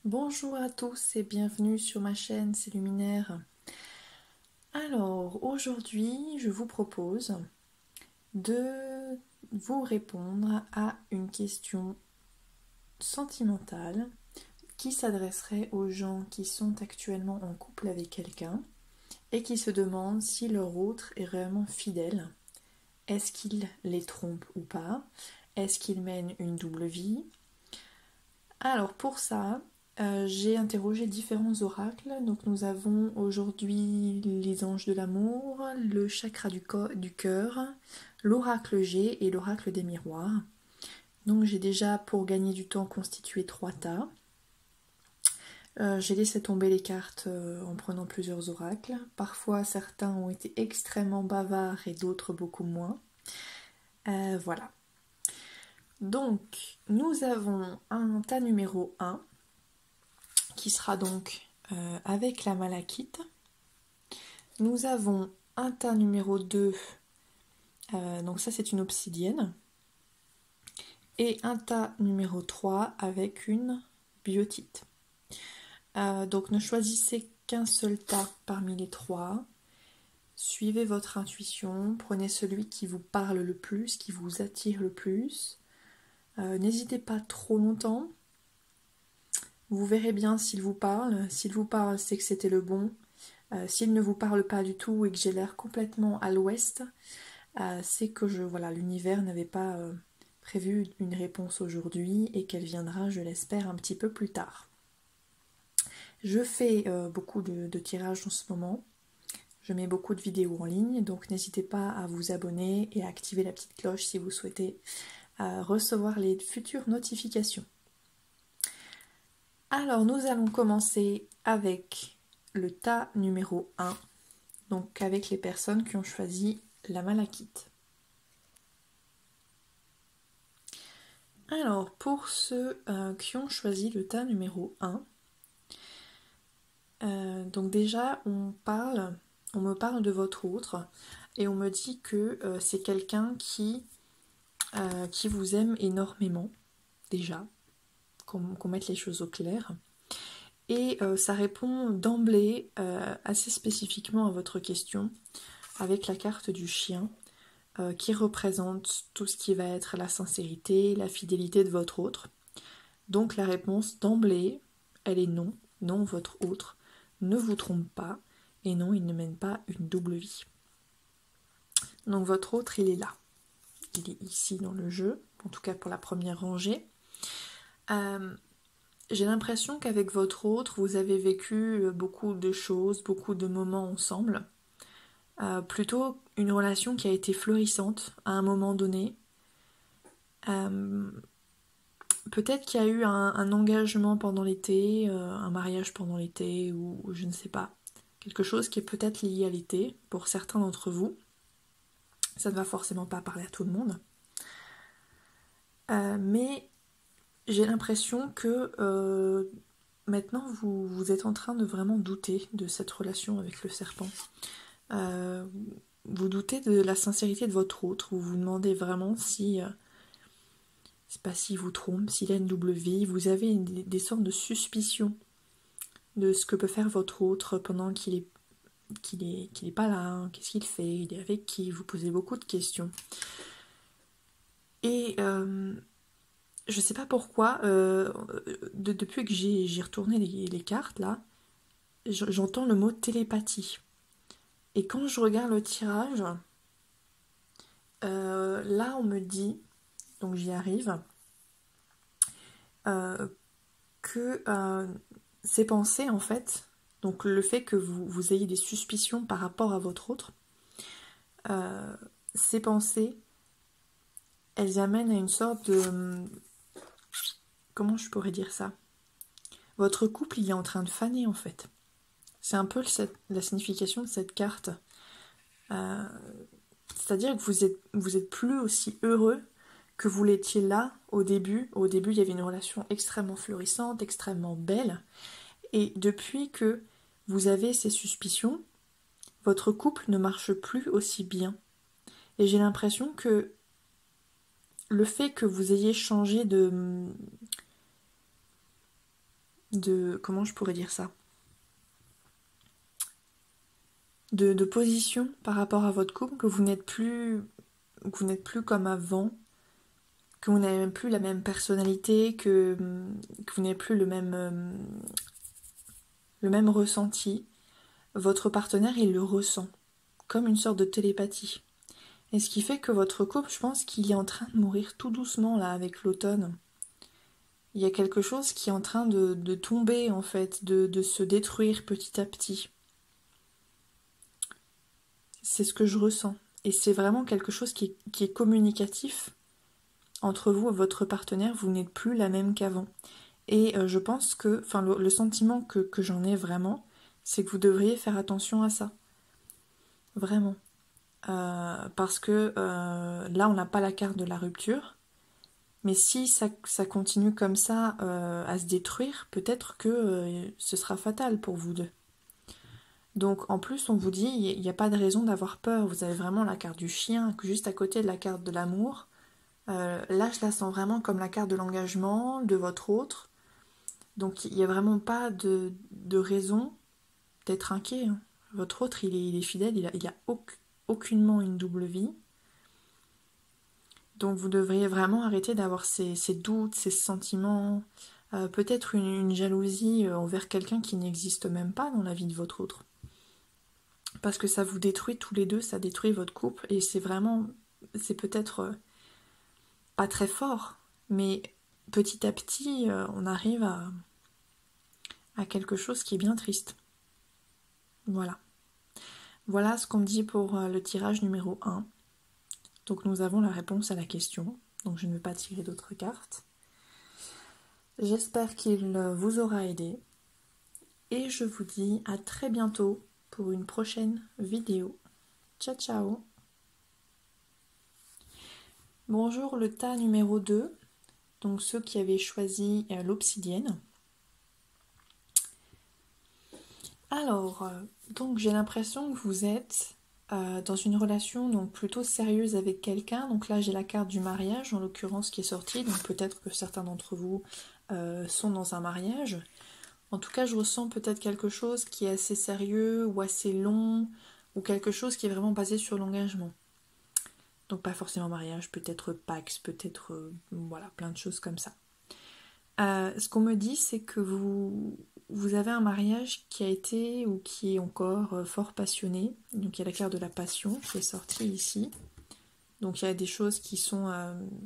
Bonjour à tous et bienvenue sur ma chaîne C'est Luminaire. Alors aujourd'hui je vous propose de vous répondre à une question sentimentale qui s'adresserait aux gens qui sont actuellement en couple avec quelqu'un et qui se demandent si leur autre est réellement fidèle. Est-ce qu'il les trompe ou pas? Est-ce qu'il mène une double vie? Alors pour ça, j'ai interrogé différents oracles. Donc nous avons aujourd'hui les anges de l'amour, le chakra du cœur, l'oracle G et l'oracle des miroirs. Donc j'ai déjà, pour gagner du temps, constitué 3 tas. J'ai laissé tomber les cartes en prenant plusieurs oracles. Parfois certains ont été extrêmement bavards et d'autres beaucoup moins. Voilà. Donc nous avons un tas numéro 1 qui sera donc avec la malachite. Nous avons un tas numéro 2, donc ça c'est une obsidienne, et un tas numéro 3 avec une biotite. Donc ne choisissez qu'un seul tas parmi les 3. Suivez votre intuition, prenez celui qui vous parle le plus, qui vous attire le plus. N'hésitez pas trop longtemps. Vous verrez bien s'il vous parle. S'il vous parle, c'est que c'était le bon. S'il ne vous parle pas du tout et que j'ai l'air complètement à l'ouest, c'est que l'univers n'avait pas prévu une réponse aujourd'hui et qu'elle viendra, je l'espère, un petit peu plus tard. Je fais beaucoup de tirages en ce moment. Je mets beaucoup de vidéos en ligne, donc n'hésitez pas à vous abonner et à activer la petite cloche si vous souhaitez recevoir les futures notifications. Alors nous allons commencer avec le tas numéro 1, donc avec les personnes qui ont choisi la malachite. Alors pour ceux qui ont choisi le tas numéro 1, donc déjà on me parle de votre autre et on me dit que c'est quelqu'un qui vous aime énormément, déjà, qu'on mette les choses au clair. Et ça répond d'emblée assez spécifiquement à votre question avec la carte du chien qui représente tout ce qui va être la sincérité, la fidélité de votre autre. Donc la réponse d'emblée, elle est non. Non, votre autre ne vous trompe pas et non, il ne mène pas une double vie. Donc votre autre, il est là. Il est ici dans le jeu, en tout cas pour la première rangée. J'ai l'impression qu'avec votre autre, vous avez vécu beaucoup de choses, beaucoup de moments ensemble. Plutôt une relation qui a été florissante à un moment donné. Peut-être qu'il y a eu un engagement pendant l'été, un mariage pendant l'été, ou je ne sais pas. Quelque chose qui est peut-être lié à l'été, pour certains d'entre vous. Ça ne va forcément pas parler à tout le monde. Mais j'ai l'impression que maintenant vous êtes en train de vraiment douter de cette relation avec le serpent. Vous doutez de la sincérité de votre autre, vous vous demandez vraiment si c'est pas s'il vous trompe, s'il a une double vie, vous avez des sortes de suspicions de ce que peut faire votre autre pendant qu'il est pas là, hein. Qu'est-ce qu'il fait, il est avec qui, vous posez beaucoup de questions. Et je sais pas pourquoi, depuis que j'ai retourné les cartes là, j'entends le mot télépathie. Et quand je regarde le tirage, là on me dit, donc j'y arrive, que ces pensées en fait, donc le fait que vous ayez des suspicions par rapport à votre autre, ces pensées, elles amènent à une sorte de... Comment je pourrais dire ça? Votre couple, il est en train de faner en fait. C'est un peu la signification de cette carte. C'est-à-dire que vous êtes plus aussi heureux que vous l'étiez là au début. Au début, il y avait une relation extrêmement florissante, extrêmement belle. Et depuis que vous avez ces suspicions, votre couple ne marche plus aussi bien. Et j'ai l'impression que le fait que vous ayez changé comment je pourrais dire ça, de position par rapport à votre couple, que vous n'êtes plus comme avant, que vous n'avez même plus la même personnalité, que vous n'avez plus le même ressenti. Votre partenaire, il le ressent, comme une sorte de télépathie. Et ce qui fait que votre couple, je pense qu'il est en train de mourir tout doucement, là, avec l'automne. Il y a quelque chose qui est en train de tomber, en fait, de se détruire petit à petit. C'est ce que je ressens. Et c'est vraiment quelque chose qui est communicatif entre vous et votre partenaire. Vous n'êtes plus la même qu'avant. Et je pense que, enfin, le sentiment que j'en ai vraiment, c'est que vous devriez faire attention à ça. Vraiment. Parce que là, on n'a pas la carte de la rupture. Mais si ça continue comme ça à se détruire, peut-être que ce sera fatal pour vous deux. Donc en plus, on vous dit, il n'y a pas de raison d'avoir peur. Vous avez vraiment la carte du chien, juste à côté de la carte de l'amour. Là, je la sens vraiment comme la carte de l'engagement, de votre autre. Donc il n'y a vraiment pas de raison d'être inquiet. Hein. Votre autre, il est fidèle, il a aucunement une double vie. Donc vous devriez vraiment arrêter d'avoir ces doutes, ces sentiments, peut-être une jalousie envers quelqu'un qui n'existe même pas dans la vie de votre autre. Parce que ça vous détruit tous les deux, ça détruit votre couple, et c'est peut-être pas très fort, mais petit à petit, on arrive à quelque chose qui est bien triste. Voilà. Voilà ce qu'on me dit pour le tirage numéro 1. Donc nous avons la réponse à la question, donc je ne vais pas tirer d'autres cartes. J'espère qu'il vous aura aidé, et je vous dis à très bientôt pour une prochaine vidéo. Ciao ciao. Bonjour le tas numéro 2, donc ceux qui avaient choisi l'obsidienne. Alors, donc j'ai l'impression que vous êtes dans une relation donc plutôt sérieuse avec quelqu'un. Donc là j'ai la carte du mariage en l'occurrence qui est sortie, donc peut-être que certains d'entre vous sont dans un mariage. En tout cas je ressens peut-être quelque chose qui est assez sérieux ou assez long, ou quelque chose qui est vraiment basé sur l'engagement. Donc pas forcément mariage, peut-être Pax, peut-être voilà, plein de choses comme ça. Ce qu'on me dit, c'est que vous avez un mariage qui a été ou qui est encore fort passionné. Donc il y a la carte de la passion qui est sortie ici. Donc il y a des choses qui sont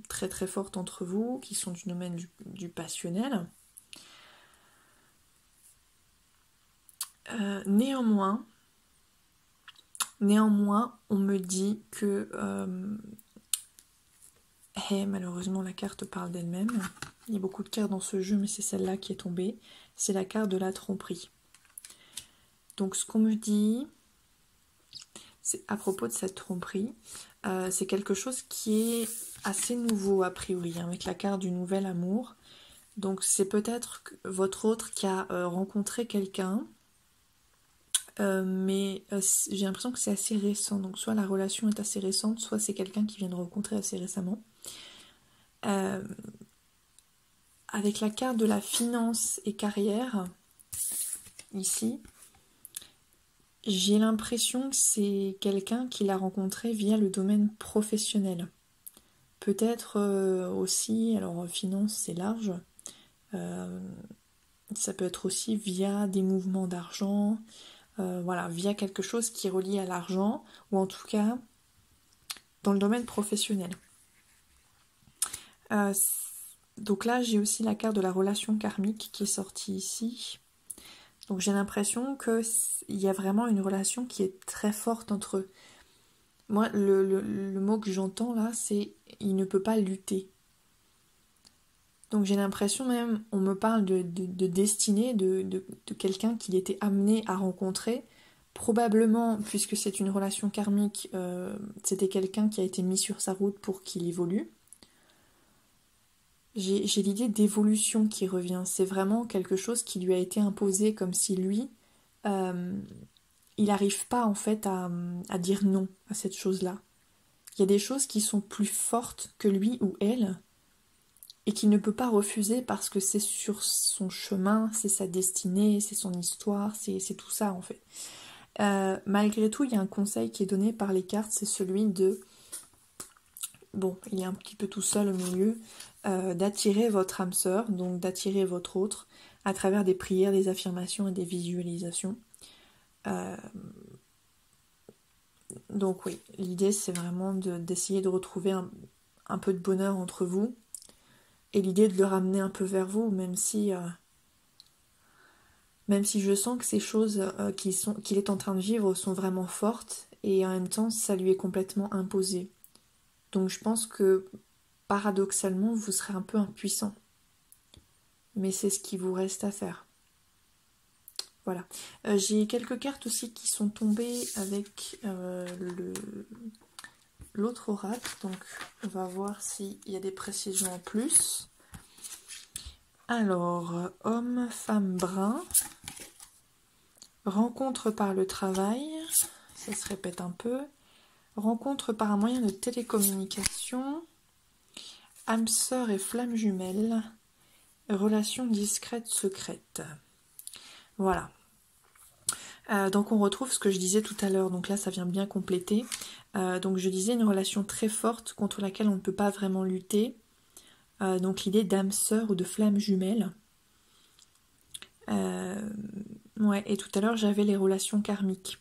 très très fortes entre vous, qui sont du domaine du passionnel. Néanmoins, on me dit que malheureusement la carte parle d'elle-même. Il y a beaucoup de cartes dans ce jeu, mais c'est celle-là qui est tombée. C'est la carte de la tromperie. Donc ce qu'on me dit, c'est à propos de cette tromperie, c'est quelque chose qui est assez nouveau a priori, hein, avec la carte du nouvel amour. Donc c'est peut-être votre autre qui a rencontré quelqu'un, mais j'ai l'impression que c'est assez récent. Donc soit la relation est assez récente, soit c'est quelqu'un qui vient de rencontrer assez récemment. Avec la carte de la finance et carrière, ici, j'ai l'impression que c'est quelqu'un qui l'a rencontré via le domaine professionnel. Peut-être aussi, alors finance c'est large, ça peut être aussi via des mouvements d'argent, voilà, via quelque chose qui est relié à l'argent, ou en tout cas dans le domaine professionnel. Donc là j'ai aussi la carte de la relation karmique qui est sortie ici. Donc j'ai l'impression qu'il y a vraiment une relation qui est très forte entre eux. Moi, le mot que j'entends là, c'est « il ne peut pas lutter ». Donc j'ai l'impression même, on me parle de destinée, de quelqu'un qu'il était amené à rencontrer. Probablement, puisque c'est une relation karmique, c'était quelqu'un qui a été mis sur sa route pour qu'il évolue. J'ai l'idée d'évolution qui revient. C'est vraiment quelque chose qui lui a été imposé comme si lui, il n'arrive pas en fait à dire non à cette chose-là. Il y a des choses qui sont plus fortes que lui ou elle et qu'il ne peut pas refuser parce que c'est sur son chemin, c'est sa destinée, c'est son histoire, c'est tout ça en fait. Malgré tout, il y a un conseil qui est donné par les cartes, c'est celui de, bon, il est un petit peu tout seul au milieu, d'attirer votre âme sœur, donc d'attirer votre autre, à travers des prières, des affirmations et des visualisations. Donc oui, l'idée c'est vraiment d'essayer de retrouver un peu de bonheur entre vous, et l'idée de le ramener un peu vers vous, même si je sens que ces choses qu'il est en train de vivre sont vraiment fortes, et en même temps ça lui est complètement imposé. Donc je pense que paradoxalement vous serez un peu impuissant. Mais c'est ce qui vous reste à faire. Voilà. J'ai quelques cartes aussi qui sont tombées avec l'autre oracle. Donc on va voir s'il y a des précisions en plus. Alors, homme, femme, brun. Rencontre par le travail. Ça se répète un peu. Rencontre par un moyen de télécommunication. Âme sœur et flamme jumelle. Relation discrète, secrète. Voilà. Donc on retrouve ce que je disais tout à l'heure, donc là ça vient bien compléter. Donc je disais une relation très forte contre laquelle on ne peut pas vraiment lutter. Donc l'idée d'âme sœur ou de flamme jumelle. Ouais, et tout à l'heure j'avais les relations karmiques.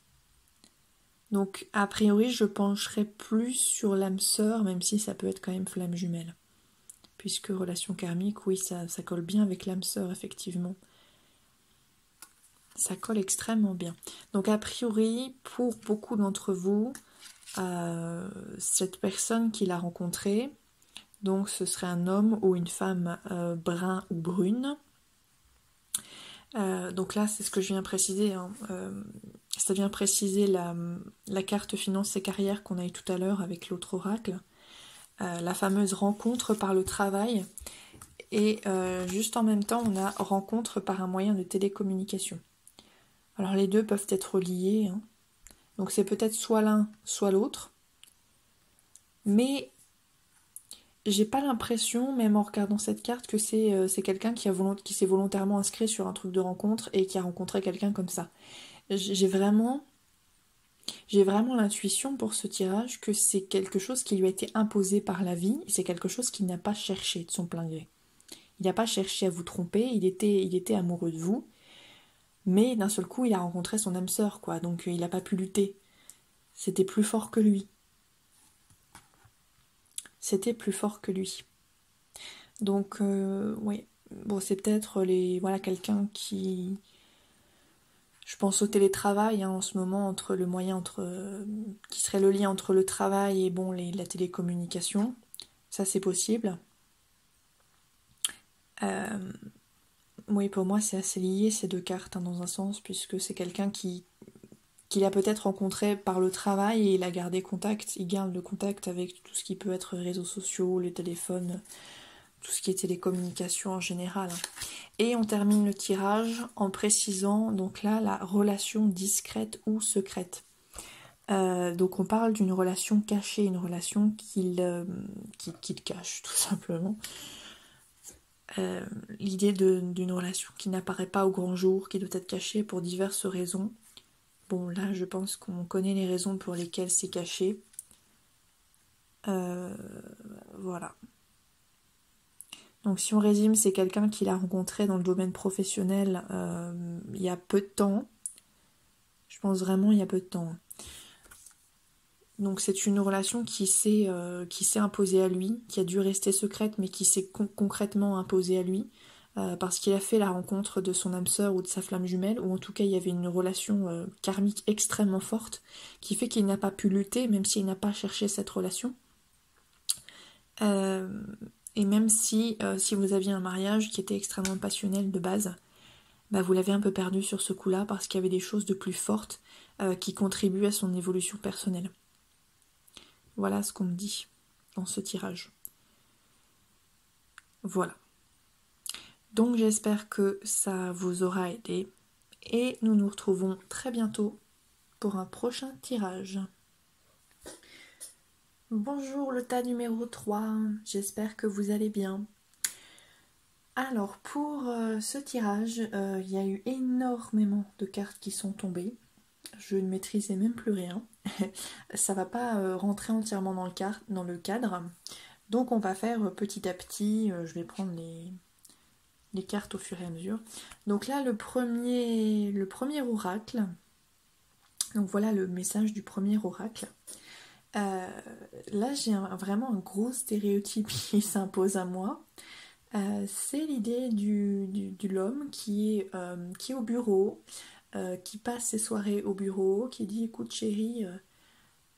Donc a priori je pencherais plus sur l'âme sœur, même si ça peut être quand même flamme jumelle. Puisque relation karmique, oui, ça colle bien avec l'âme sœur, effectivement. Ça colle extrêmement bien. Donc a priori, pour beaucoup d'entre vous, cette personne qu'il a rencontrée, donc ce serait un homme ou une femme brun ou brune. Donc là, c'est ce que je viens préciser. Hein. Ça vient préciser la carte finance et carrière qu'on a eu tout à l'heure avec l'autre oracle. La fameuse rencontre par le travail. Et juste en même temps, on a rencontre par un moyen de télécommunication. Alors les deux peuvent être liés. Hein. Donc c'est peut-être soit l'un, soit l'autre. Mais j'ai pas l'impression, même en regardant cette carte, que c'est quelqu'un qui s'est volontairement inscrit sur un truc de rencontre et qui a rencontré quelqu'un comme ça. J'ai vraiment l'intuition pour ce tirage que c'est quelque chose qui lui a été imposé par la vie, et c'est quelque chose qu'il n'a pas cherché de son plein gré. Il n'a pas cherché à vous tromper, il était amoureux de vous, mais d'un seul coup il a rencontré son âme sœur, quoi, donc il n'a pas pu lutter. C'était plus fort que lui. C'était plus fort que lui. Donc, oui, bon, c'est peut-être quelqu'un qui... Je pense au télétravail hein, en ce moment, qui serait le lien entre le travail et bon, la télécommunication. Ça, c'est possible. Oui, pour moi, c'est assez lié ces deux cartes hein, dans un sens, puisque c'est quelqu'un qu'il a peut-être rencontré par le travail et il a gardé contact. Il garde le contact avec tout ce qui peut être réseaux sociaux, les téléphones, tout ce qui est télécommunication en général. Et on termine le tirage en précisant donc là la relation discrète ou secrète. Donc on parle d'une relation cachée, une relation qu'il cache tout simplement. L'idée d'une relation qui n'apparaît pas au grand jour, qui doit être cachée pour diverses raisons. Bon là je pense qu'on connaît les raisons pour lesquelles c'est caché. Voilà. Donc si on résume, c'est quelqu'un qu'il a rencontré dans le domaine professionnel il y a peu de temps. Je pense vraiment il y a peu de temps. Donc c'est une relation qui s'est imposée à lui, qui a dû rester secrète, mais qui s'est concrètement imposée à lui, parce qu'il a fait la rencontre de son âme sœur ou de sa flamme jumelle, ou en tout cas il y avait une relation karmique extrêmement forte, qui fait qu'il n'a pas pu lutter, même s'il n'a pas cherché cette relation. Et même si vous aviez un mariage qui était extrêmement passionnel de base, bah vous l'avez un peu perdu sur ce coup-là parce qu'il y avait des choses de plus fortes qui contribuent à son évolution personnelle. Voilà ce qu'on me dit dans ce tirage. Voilà. Donc j'espère que ça vous aura aidé et nous nous retrouvons très bientôt pour un prochain tirage. Bonjour le tas numéro 3, j'espère que vous allez bien. Alors pour ce tirage, il y a eu énormément de cartes qui sont tombées. Je ne maîtrisais même plus rien. Ça va pas rentrer entièrement dans le cadre. Donc on va faire petit à petit. Je vais prendre les cartes au fur et à mesure. Donc là le premier oracle. Donc voilà le message du premier oracle. Là j'ai vraiment un gros stéréotype qui s'impose à moi. C'est l'idée de l'homme qui est au bureau, qui passe ses soirées au bureau, qui dit écoute chérie,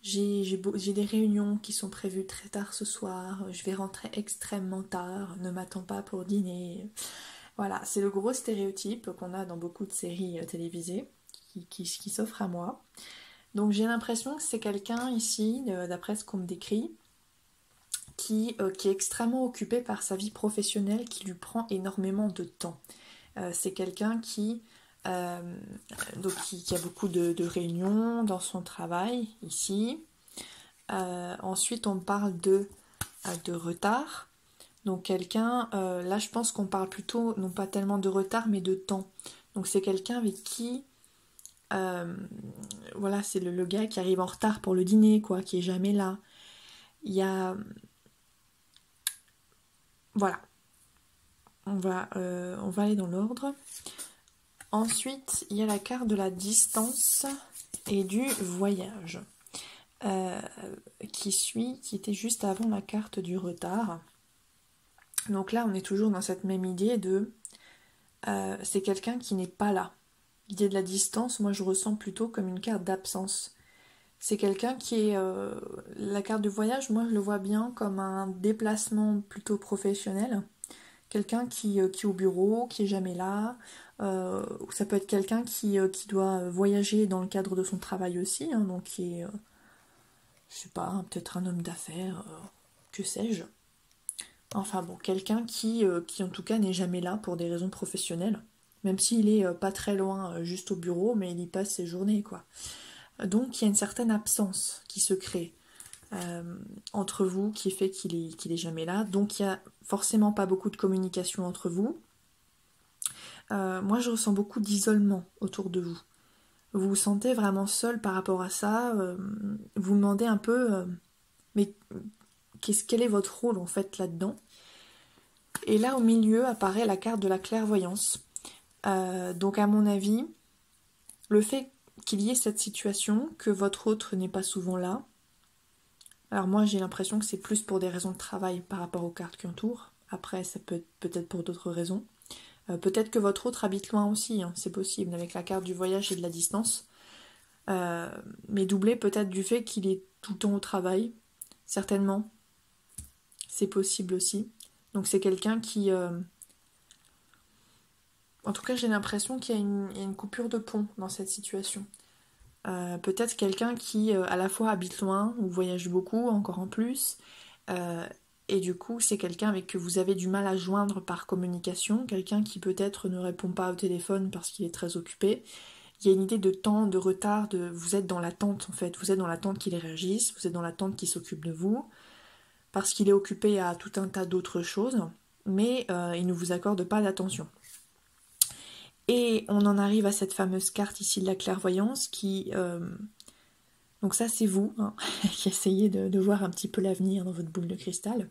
j'ai des réunions qui sont prévues très tard ce soir, je vais rentrer extrêmement tard, ne m'attends pas pour dîner. Voilà, c'est le gros stéréotype qu'on a dans beaucoup de séries télévisées qui s'offre à moi. Donc j'ai l'impression que c'est quelqu'un ici, d'après ce qu'on me décrit, qui est extrêmement occupé par sa vie professionnelle qui lui prend énormément de temps. C'est quelqu'un qui a beaucoup de réunions dans son travail ici. Ensuite on parle de retard. Donc quelqu'un, là je pense qu'on parle plutôt, non pas tellement de retard mais de temps. Donc c'est quelqu'un avec qui, voilà, c'est le gars qui arrive en retard pour le dîner, quoi, qui est jamais là. Il y a... Voilà, on va aller dans l'ordre. Ensuite, il y a la carte de la distance et du voyage qui était juste avant la carte du retard. Donc là, on est toujours dans cette même idée de c'est quelqu'un qui n'est pas là. L'idée de la distance, moi je ressens plutôt comme une carte d'absence. C'est quelqu'un qui est... la carte du voyage, moi je le vois bien comme un déplacement plutôt professionnel. Quelqu'un qui est au bureau, qui est jamais là. Ou ça peut être quelqu'un qui doit voyager dans le cadre de son travail aussi, hein, donc qui est, je sais pas, peut-être un homme d'affaires, que sais-je. Enfin bon, quelqu'un qui en tout cas n'est jamais là pour des raisons professionnelles, même s'il est pas très loin, juste au bureau, mais il y passe ses journées, quoi. Donc il y a une certaine absence qui se crée entre vous, qui fait qu'il est jamais là. Donc il y a forcément pas beaucoup de communication entre vous. Moi je ressens beaucoup d'isolement autour de vous. Vous vous sentez vraiment seul par rapport à ça. Vous vous demandez un peu, mais quel est votre rôle en fait là-dedans? Et là au milieu apparaît la carte de la clairvoyance. Donc à mon avis, le fait qu'il y ait cette situation, que votre autre n'est pas souvent là, alors moi j'ai l'impression que c'est plus pour des raisons de travail par rapport aux cartes qui entourent. Après ça peut être peut-être pour d'autres raisons. Peut-être que votre autre habite loin aussi, hein, c'est possible, avec la carte du voyage et de la distance. Mais doublé peut-être du fait qu'il est tout le temps au travail, certainement. C'est possible aussi. Donc c'est quelqu'un qui... En tout cas j'ai l'impression qu'il y a une coupure de pont dans cette situation. Peut-être quelqu'un qui à la fois habite loin ou voyage beaucoup, encore en plus, et du coup c'est quelqu'un avec que vous avez du mal à joindre par communication, quelqu'un qui peut-être ne répond pas au téléphone parce qu'il est très occupé. Il y a une idée de temps, de retard, vous êtes dans l'attente en fait, vous êtes dans l'attente qu'il réagisse, vous êtes dans l'attente qu'il s'occupe de vous, parce qu'il est occupé à tout un tas d'autres choses, mais il ne vous accorde pas d'attention. Et on en arrive à cette fameuse carte ici de la clairvoyance qui... donc ça c'est vous, hein, qui essayez de voir un petit peu l'avenir dans votre boule de cristal.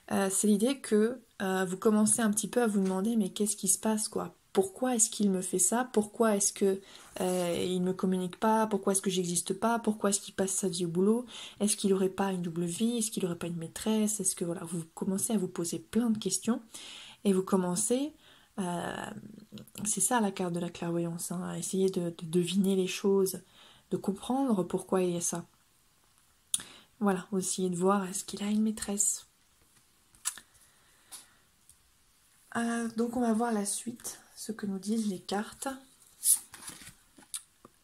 C'est l'idée que vous commencez un petit peu à vous demander mais qu'est-ce qui se passe, quoi? Pourquoi est-ce qu'il me fait ça? Pourquoi est-ce que il me communique pas? Pourquoi est-ce que j'existe pas? Pourquoi est-ce qu'il passe sa vie au boulot? Est-ce qu'il aurait pas une double vie? Est-ce qu'il aurait pas une maîtresse? Est-ce que voilà, vous commencez à vous poser plein de questions et vous commencez, c'est ça la carte de la clairvoyance, hein, à essayer de deviner les choses, de comprendre pourquoi il y a ça. Voilà, aussi de voir est-ce qu'il a une maîtresse. Donc on va voir la suite, ce que nous disent les cartes.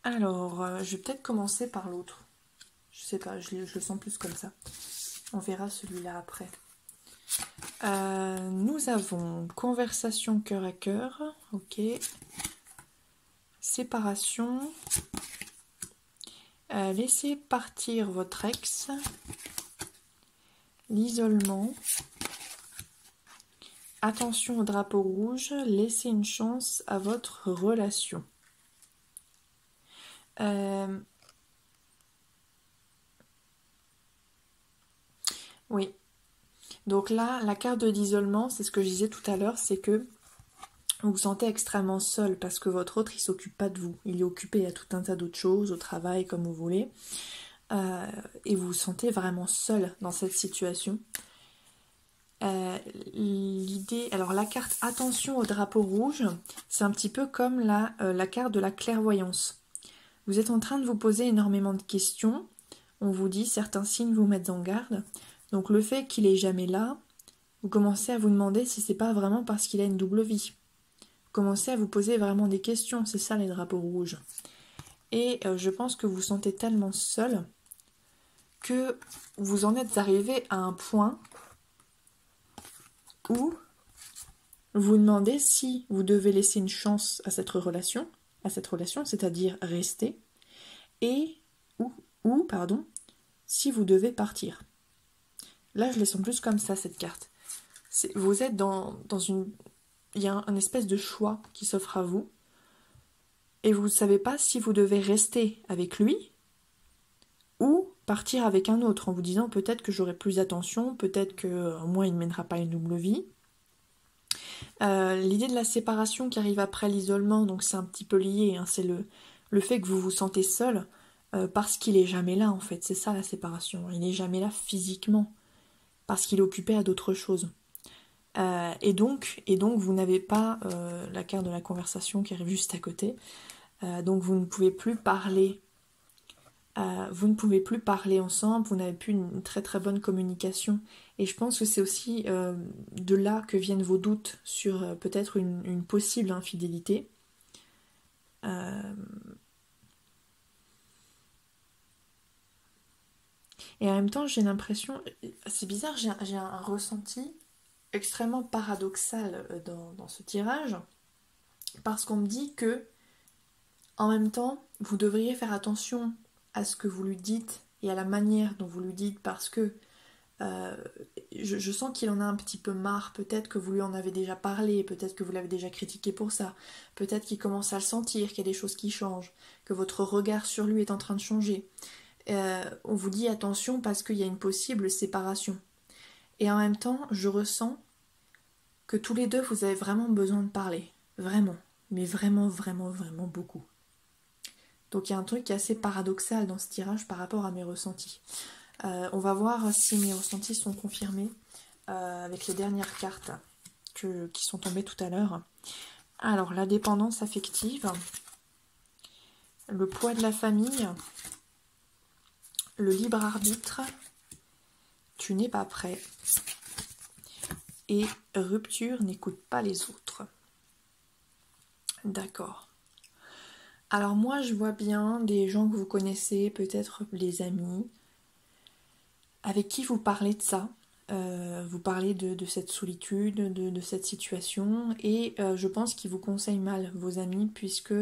Alors, je vais peut-être commencer par l'autre. Je sais pas, je le sens plus comme ça. On verra celui-là après. Nous avons conversation cœur à cœur, ok. Séparation. Laissez partir votre ex. L'isolement. attention au drapeau rouge, laissez une chance à votre relation. Oui. Donc là, la carte d'isolement, c'est ce que je disais tout à l'heure, c'est que vous vous sentez extrêmement seul parce que votre autre, il s'occupe pas de vous. Il est occupé à tout un tas d'autres choses, au travail, comme vous voulez. Et vous vous sentez vraiment seul dans cette situation. L'idée, alors la carte attention au drapeau rouge, c'est un petit peu comme la carte de la clairvoyance. Vous êtes en train de vous poser énormément de questions. On vous dit certains signes vous mettent en garde. Donc le fait qu'il est jamais là, vous commencez à vous demander si c'est pas vraiment parce qu'il a une double vie. Vous commencez à vous poser vraiment des questions, c'est ça les drapeaux rouges. Et je pense que vous vous sentez tellement seul que vous en êtes arrivé à un point où vous vous demandez si vous devez laisser une chance à cette relation, c'est-à-dire rester, et ou si vous devez partir. Là, je les sens plus comme ça, cette carte. Vous êtes dans une... Il y a un espèce de choix qui s'offre à vous, et vous ne savez pas si vous devez rester avec lui, ou partir avec un autre, en vous disant peut-être que j'aurai plus d'attention, peut-être que moi, il ne mènera pas une double vie. L'idée de la séparation qui arrive après l'isolement, donc c'est un petit peu lié, hein, c'est le fait que vous vous sentez seul, parce qu'il est jamais là en fait, c'est ça la séparation, il n'est jamais là physiquement, parce qu'il est occupé à d'autres choses. Et donc vous n'avez pas la carte de la conversation qui arrive juste à côté, donc vous ne pouvez plus parler. Vous ne pouvez plus parler ensemble, vous n'avez plus une très très bonne communication. Et je pense que c'est aussi de là que viennent vos doutes sur peut-être une possible infidélité. Et en même temps, j'ai l'impression, c'est bizarre, j'ai un ressenti extrêmement paradoxal dans ce tirage, parce qu'on me dit que, en même temps, vous devriez faire attention à ce que vous lui dites et à la manière dont vous lui dites, parce que je sens qu'il en a un petit peu marre, peut-être que vous lui en avez déjà parlé, peut-être que vous l'avez déjà critiqué pour ça, peut-être qu'il commence à le sentir, qu'il y a des choses qui changent, que votre regard sur lui est en train de changer. On vous dit attention parce qu'il y a une possible séparation. Et en même temps, je ressens que tous les deux, vous avez vraiment besoin de parler. Vraiment. Mais vraiment, vraiment, vraiment beaucoup. Donc il y a un truc qui est assez paradoxal dans ce tirage par rapport à mes ressentis. On va voir si mes ressentis sont confirmés avec les dernières cartes qui sont tombées tout à l'heure. Alors, la dépendance affective, le poids de la famille, le libre arbitre, tu n'es pas prêt, et rupture, n'écoute pas les autres. D'accord. Alors moi, je vois bien des gens que vous connaissez, peut-être les amis, avec qui vous parlez de ça. Vous parlez de cette solitude, de cette situation, et je pense qu'ils vous conseillent mal, vos amis, puisque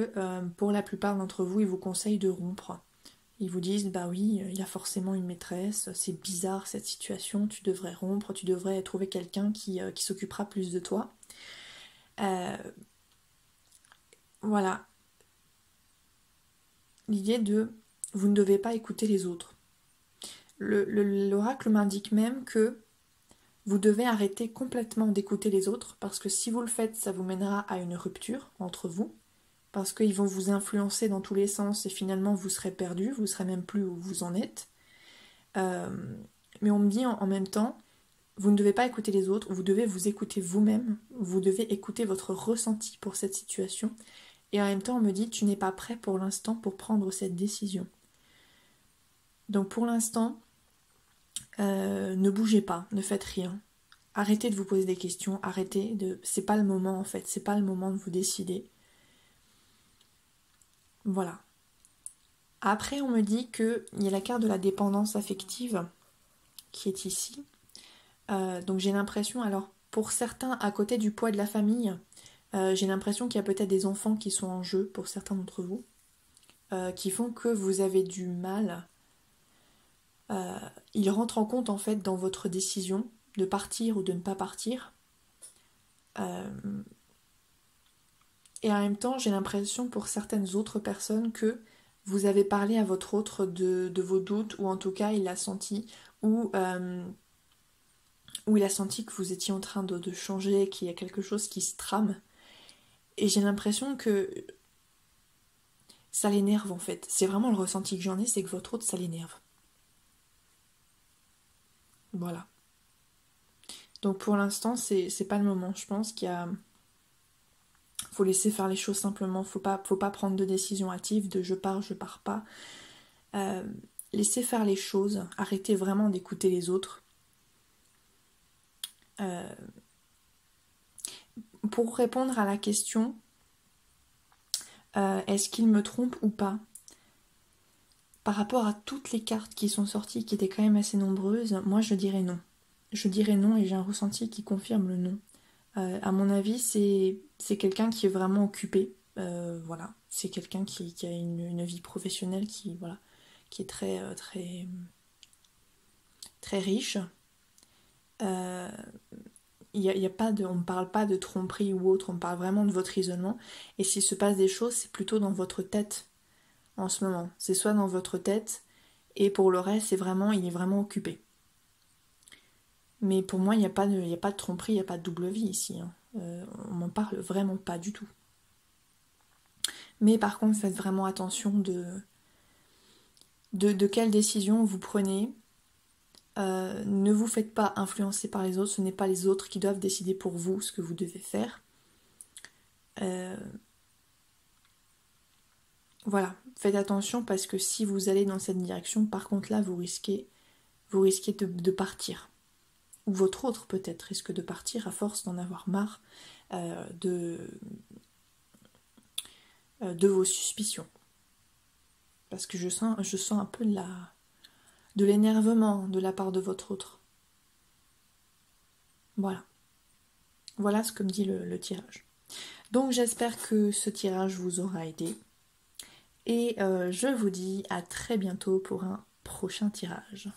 pour la plupart d'entre vous, ils vous conseillent de rompre. Ils vous disent, bah oui, il y a forcément une maîtresse, c'est bizarre cette situation, tu devrais rompre, tu devrais trouver quelqu'un qui s'occupera plus de toi. Voilà. L'idée de, vous ne devez pas écouter les autres. L'oracle m'indique même que vous devez arrêter complètement d'écouter les autres, parce que si vous le faites, ça vous mènera à une rupture entre vous, parce qu'ils vont vous influencer dans tous les sens et finalement vous serez perdu, vous ne serez même plus où vous en êtes. Mais on me dit en même temps, vous ne devez pas écouter les autres, vous devez vous écouter vous-même, vous devez écouter votre ressenti pour cette situation. Et en même temps, on me dit, tu n'es pas prêt pour l'instant pour prendre cette décision. Donc pour l'instant, ne bougez pas, ne faites rien. Arrêtez de vous poser des questions, arrêtez de... C'est pas le moment en fait, c'est pas le moment de vous décider. Voilà. Après, on me dit qu'il y a la carte de la dépendance affective qui est ici. Donc j'ai l'impression, alors pour certains, à côté du poids de la famille, j'ai l'impression qu'il y a peut-être des enfants qui sont en jeu pour certains d'entre vous, qui font que vous avez du mal. Ils rentrent en compte en fait dans votre décision de partir ou de ne pas partir. Et en même temps, j'ai l'impression pour certaines autres personnes que vous avez parlé à votre autre de vos doutes, ou en tout cas il l'a senti, ou il a senti que vous étiez en train de changer, qu'il y a quelque chose qui se trame. Et j'ai l'impression que ça l'énerve en fait. C'est vraiment le ressenti que j'en ai, c'est que votre autre, ça l'énerve. Voilà. Donc pour l'instant, c'est pas le moment. Je pense qu'il y a... Faut laisser faire les choses simplement. Faut pas prendre de décision hâtive, de je pars pas. Laissez faire les choses. Arrêtez vraiment d'écouter les autres. Pour répondre à la question, est-ce qu'il me trompe ou pas? Par rapport à toutes les cartes qui sont sorties, qui étaient quand même assez nombreuses, moi je dirais non. Je dirais non et j'ai un ressenti qui confirme le non. À mon avis, c'est quelqu'un qui est vraiment occupé. Voilà. C'est quelqu'un qui a une vie professionnelle voilà, qui est très riche. Y a pas on ne parle pas de tromperie ou autre, on parle vraiment de votre isolement. Et s'il se passe des choses, c'est plutôt dans votre tête en ce moment. C'est soit dans votre tête, et pour le reste, il est vraiment occupé. Mais pour moi, il n'y a pas de tromperie, il n'y a pas de double vie ici. Hein. On m'en parle vraiment pas du tout. Mais par contre, faites vraiment attention de quelle décision vous prenez. Ne vous faites pas influencer par les autres, ce n'est pas les autres qui doivent décider pour vous ce que vous devez faire. Voilà, faites attention parce que si vous allez dans cette direction, par contre là, vous risquez de partir. Ou votre autre peut-être risque de partir à force d'en avoir marre de vos suspicions. Parce que je sens un peu de l'énervement de la part de votre autre. Voilà. Voilà ce que me dit le tirage. Donc j'espère que ce tirage vous aura aidé. Et je vous dis à très bientôt pour un prochain tirage.